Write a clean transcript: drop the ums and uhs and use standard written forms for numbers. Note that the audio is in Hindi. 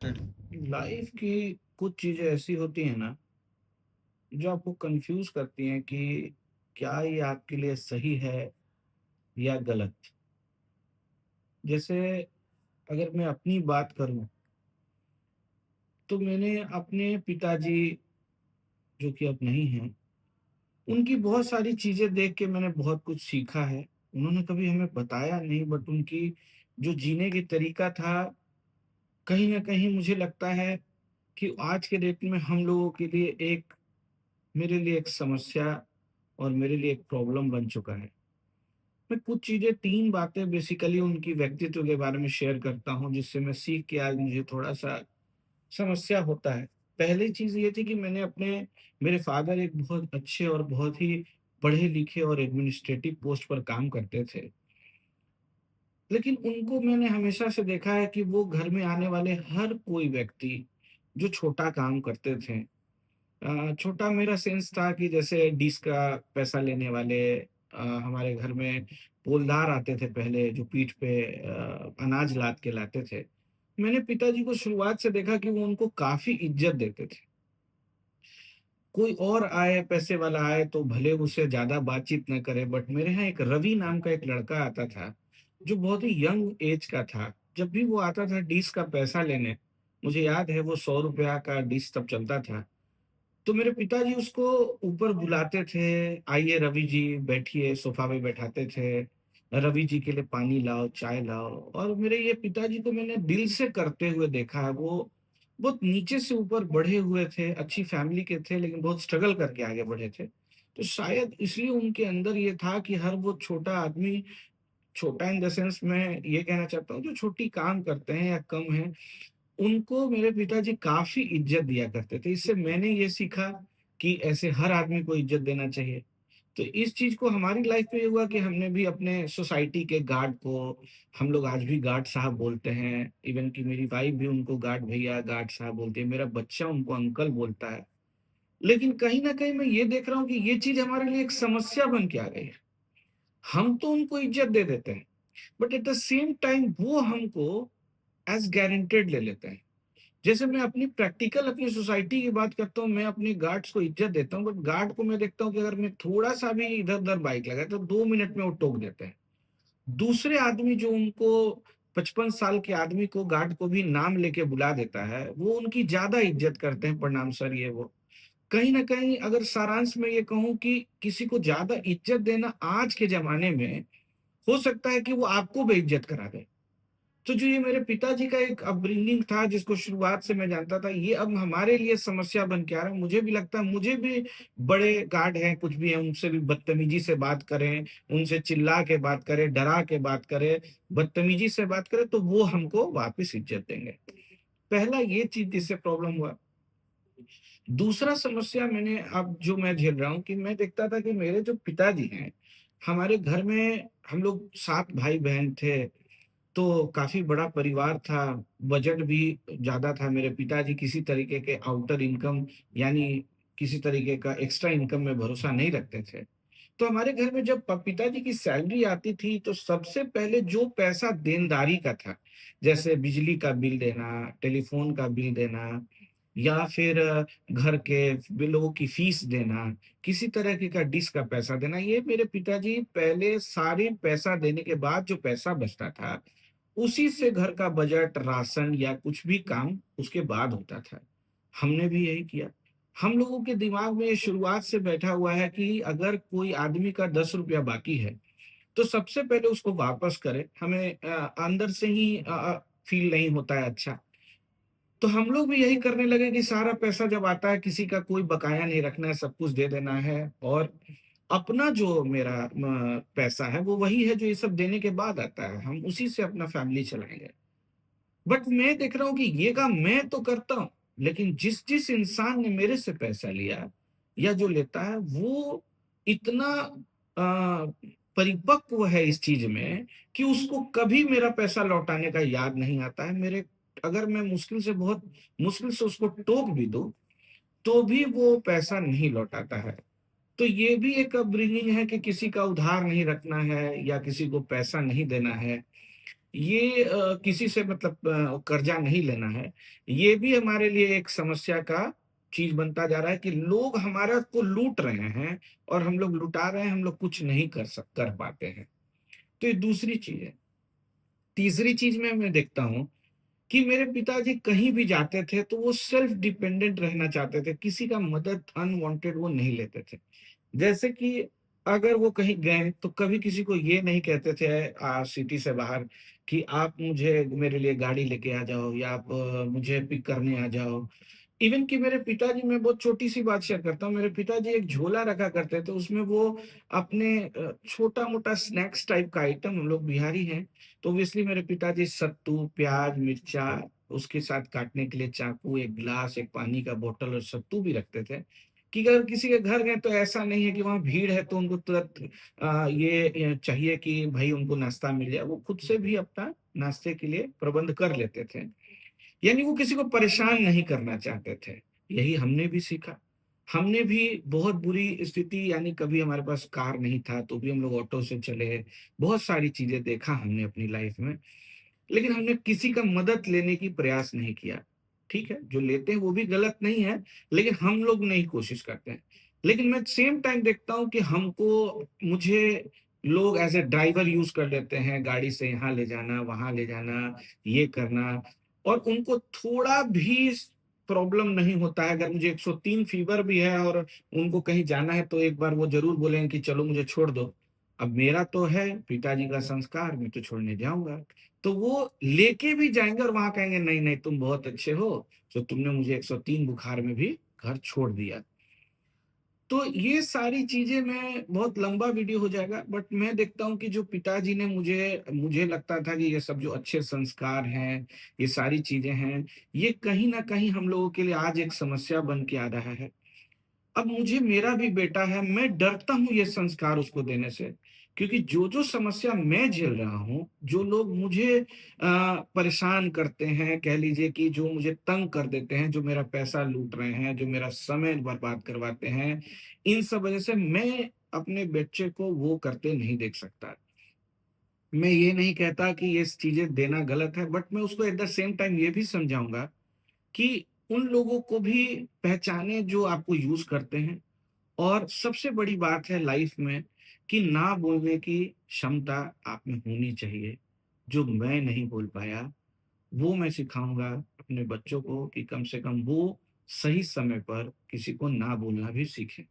लाइफ की कुछ चीजें ऐसी होती हैं ना, जो आपको कंफ्यूज करती हैं कि क्या ये आपके लिए सही है या गलत। जैसे अगर मैं अपनी बात करूं, तो मैंने अपने पिताजी, जो कि अब नहीं हैं, उनकी बहुत सारी चीजें देख के मैंने बहुत कुछ सीखा है। उन्होंने कभी हमें बताया नहीं, बट उनकी जो जीने की तरीका था, कहीं ना कहीं मुझे लगता है कि आज के डेट में हम लोगों के लिए एक, मेरे लिए एक समस्या और मेरे लिए एक प्रॉब्लम बन चुका है। मैं कुछ चीज़ें 3 बातें बेसिकली उनकी व्यक्तित्व के बारे में शेयर करता हूँ, जिससे मैं सीख के आज मुझे थोड़ा-सा समस्या होता है। पहली चीज़ ये थी कि मेरे फ़ादर एक बहुत अच्छे और बहुत ही पढ़े-लिखे और एडमिनिस्ट्रेटिव पोस्ट पर काम करते थे। लेकिन उनको मैंने हमेशा से देखा है कि वो घर में आने वाले हर कोई व्यक्ति, जो छोटा काम करते थे, छोटा मेरा सेंस था कि जैसे डिश का पैसा लेने वाले, हमारे घर में पोलदार आते थे पहले, जो पीठ पे अनाज लाद के लाते थे। मैंने पिताजी को शुरुआत से देखा कि वो उनको काफ़ी इज़्ज़त देते थे। कोई और आए, पैसे वाला आए तो भले उससे ज़्यादा बातचीत ना करे, बट मेरे यहाँ एक रवि नाम का एक लड़का आता था, जो बहुत ही यंग एज का था। जब भी वो आता था डिश का पैसा लेने, मुझे याद है वो ₹100 का डिश तब चलता था। तो मेरे पिताजी उसको ऊपर बुलाते थे, "आइए रवि जी, बैठिए।" सोफ़ा पे बैठाते थे। "रवि जी के लिए पानी लाओ, चाय लाओ।" और मेरे ये पिताजी को मैंने दिल से करते हुए देखा है। वो बहुत नीचे से ऊपर बढ़े हुए थे, अच्छी फ़ैमिली के थे, लेकिन बहुत स्ट्रगल करके आगे बढ़े थे। तो शायद इसलिए उनके अंदर ये था कि हर वो छोटा आदमी, छोटा इन द सेंस मैं ये कहना चाहता हूँ, जो छोटी काम करते हैं या कम हैं, उनको मेरे पिताजी काफ़ी इज़्ज़त दिया करते थे। इससे मैंने ये सीखा कि ऐसे हर आदमी को इज़्ज़त देना चाहिए। तो इस चीज़ को हमारी लाइफ़ में ये हुआ कि हमने भी अपने सोसाइटी के गार्ड को, हम लोग आज भी गार्ड साहब बोलते हैं। इवन कि मेरी वाइफ़ भी उनको गार्ड भैया, गार्ड साहब बोलती है। मेरा बच्चा उनको अंकल बोलता है। लेकिन कहीं न कहीं मैं ये देख रहा हूँ कि ये चीज़ हमारे लिए एक समस्या बन के आ गई है। हम तो उनको इज़्ज़त दे देते हैं, but at the same time वो हमको एज़ गारंटेड ले लेते हैं। जैसे मैं अपनी प्रैक्टिकल अपनी सोसाइटी की बात करता हूँ, मैं अपने गार्ड्स को इज़्ज़त देता हूँ, बट गार्ड को मैं देखता हूँ कि अगर मैं थोड़ा-सा भी इधर-उधर बाइक लगाया तो 2 मिनट में वो टोक देते हैं। दूसरे आदमी जो उनको 55 साल के आदमी को, गार्ड को भी नाम लेके बुला देता है, वो उनकी ज़्यादा इज़्ज़त करते हैं, प्रणाम सर ये वो। कहीं न कहीं अगर सारांश में ये कहूँ कि किसी को ज़्यादा इज़्ज़त देना आज के ज़माने में, हो सकता है कि वो आपको बेइज़्ज़त करा दे। तो जो ये मेरे पिताजी का एक अपब्रिंगिंग था, जिसको शुरुआत से मैं जानता था, ये अब हमारे लिए समस्या बन के आ रहा है। मुझे भी लगता है, मुझे भी बड़े गार्ड हैं, कुछ भी हैं, उनसे भी बदतमीज़ी से बात करें, उनसे चिल्ला के बात करें, डरा के बात करें, बदतमीज़ी से बात करें, तो वो हमको वापस इज़्ज़त देंगे। पहला ये चीज़ जिससे प्रॉब्लम हुआ। दूसरा समस्या मैंने अब जो मैं झेल रहा हूँ कि मैं देखता था कि मेरे जो पिताजी हैं, हमारे घर में हम लोग 7 भाई-बहन थे। तो काफ़ी बड़ा परिवार था, बजट भी ज़्यादा था। मेरे पिताजी किसी तरीके के आउटर इनकम, यानी किसी तरीके का एक्स्ट्रा इनकम में भरोसा नहीं रखते थे। तो हमारे घर में जब पिताजी की सैलरी आती थी, तो सबसे पहले जो पैसा देनदारी का था, जैसे बिजली का बिल देना, टेलीफ़ोन का बिल देना, या फिर घर के बिलों की फीस देना, किसी तरीके का डिश का पैसा देना, ये मेरे पिताजी पहले सारे पैसा देने के बाद जो पैसा बचता था, उसी से घर का बजट, राशन या कुछ भी काम उसके बाद होता था। हमने भी यही किया। हम लोगों के दिमाग में ये शुरुआत से बैठा हुआ है कि अगर कोई आदमी का ₹10 बाकी है, तो सबसे पहले उसको वापस करें। हमें अंदर से ही फ़ील नहीं होता है अच्छा। तो हम लोग भी यही करने लगे कि सारा पैसा जब आता है, किसी का कोई बकाया नहीं रखना है, सब कुछ दे देना है, और अपना जो मेरा पैसा है, वो वही है जो ये सब देने के बाद आता है। हम उसी से अपना फैमिली चलाएँगे। बट मैं देख रहा हूँ कि ये काम मैं तो करता हूँ, लेकिन जिस-जिस इंसान ने मेरे से पैसा लिया या जो लेता है, वो इतना परिपक्व है इस चीज़ में कि उसको कभी मेरा पैसा लौटाने का याद नहीं आता है। मेरे अगर मैं मुश्किल से, बहुत मुश्किल से उसको टोक भी दूँ, तो भी वो पैसा नहीं लौटाता है। तो ये भी एक अपब्रिंगिंग है कि किसी का उधार नहीं रखना है या किसी को पैसा नहीं देना है। ये किसी से मतलब कर्जा नहीं लेना है। ये भी हमारे लिए एक समस्या का चीज़ बनता जा रहा है कि लोग हमारा को लूट रहे हैं और हम लोग लुटा रहे हैं, हम लोग कुछ नहीं कर पाते हैं। तो ये दूसरी चीज़ है। तीसरी चीज़ में मैं देखता हूँ कि मेरे पिताजी कहीं भी जाते थे तो वो सेल्फ डिपेंडेंट रहना चाहते थे, किसी का मदद अनवांटेड वो नहीं लेते थे। जैसे कि अगर वो कहीं गए तो कभी किसी को ये नहीं कहते थे सिटी से बाहर कि आप मुझे मेरे लिए गाड़ी लेके आ जाओ या आप मुझे पिक करने आ जाओ। इवन कि मेरे पिताजी मैं बहुत छोटी-सी बात शेयर करता हूँ, मेरे पिताजी एक झोला रखा करते थे, उसमें वो अपने छोटा-मोटा स्नैक्स टाइप का आइटम हम लोग बिहारी हैं, तो ऑब्वियसली मेरे पिताजी सत्तू, प्याज़, मिर्चा, उसके साथ काटने के लिए चाकू, एक ग्लास, एक पानी का बॉटल और सत्तू भी रखते थे, कि अगर किसी के घर गए तो ऐसा नहीं है कि वहाँ भीड़ है तो उनको तुरंत ये चाहिए कि भई उनको नाश्ता मिल जाए, वो खुद से भी अपना नाश्ते के लिए प्रबंध कर लेते थे। यानी वो किसी को परेशान नहीं करना चाहते थे। यही हमने भी सीखा। हमने भी बहुत बुरी स्थिति यानी कभी हमारे पास कार नहीं था, तो भी हम लोग ऑटो से चले। बहुत सारी चीज़ें देखा हमने अपनी लाइफ़ में, लेकिन हमने किसी का मदद लेने की प्रयास नहीं किया। ठीक है, जो लेते हैं वो भी गलत नहीं है, लेकिन हम लोग नहीं कोशिश करते हैं। लेकिन मैं सेम टाइम देखता हूँ कि मुझे लोग एज़ अ ड्राइवर यूज़ कर लेते हैं, गाड़ी से यहाँ ले जाना, वहाँ ले जाना, ये करना और उनको थोड़ा भी प्रॉब्लम नहीं होता है। अगर मुझे 103 फ़ीवर भी है और उनको कहीं जाना है तो एक बार वो ज़रूर बोलेंगे कि चलो मुझे छोड़ दो। अब मेरा तो है पिताजी का संस्कार, मैं तो छोड़ने जाऊँगा। तो वो लेके भी जाएँगे और वहाँ कहेंगे नहीं, नहीं तुम बहुत अच्छे हो, तो तुमने मुझे 103 बुखार में भी घर छोड़ दिया। तो ये सारी चीज़ें मैं बहुत लंबा वीडियो हो जाएगा बट मैं देखता हूँ कि जो पिताजी ने मुझे मुझे लगता था कि ये सब जो अच्छे संस्कार हैं, ये सारी चीज़ें हैं, ये कहीं न कहीं हम लोगों के लिए आज एक समस्या बन के आ रहा है। अब मुझे मेरा भी बेटा है, मैं डरता हूँ ये संस्कार उसको देने से, क्योंकि जो-जो समस्या मैं झेल रहा हूँ, जो लोग मुझे परेशान करते हैं, कह लीजिए कि जो मुझे तंग कर देते हैं, जो मेरा पैसा लूट रहे हैं, जो मेरा समय बर्बाद करवाते हैं, इन सब वजह से मैं अपने बच्चे को वो करते नहीं देख सकता। मैं ये नहीं कहता कि ये चीज़ें देना गलत है, बट मैं उसको एट द सेम टाइम ये भी समझाऊँगा कि उन लोगों को भी पहचानें जो आपको यूज़ करते हैं। और सबसे बड़ी बात है लाइफ में कि ना बोलने की क्षमता आप में होनी चाहिए। जो मैं नहीं बोल पाया, वो मैं सिखाऊँगा अपने बच्चों को कि कम से कम वो सही समय पर किसी को ना बोलना भी सीखें।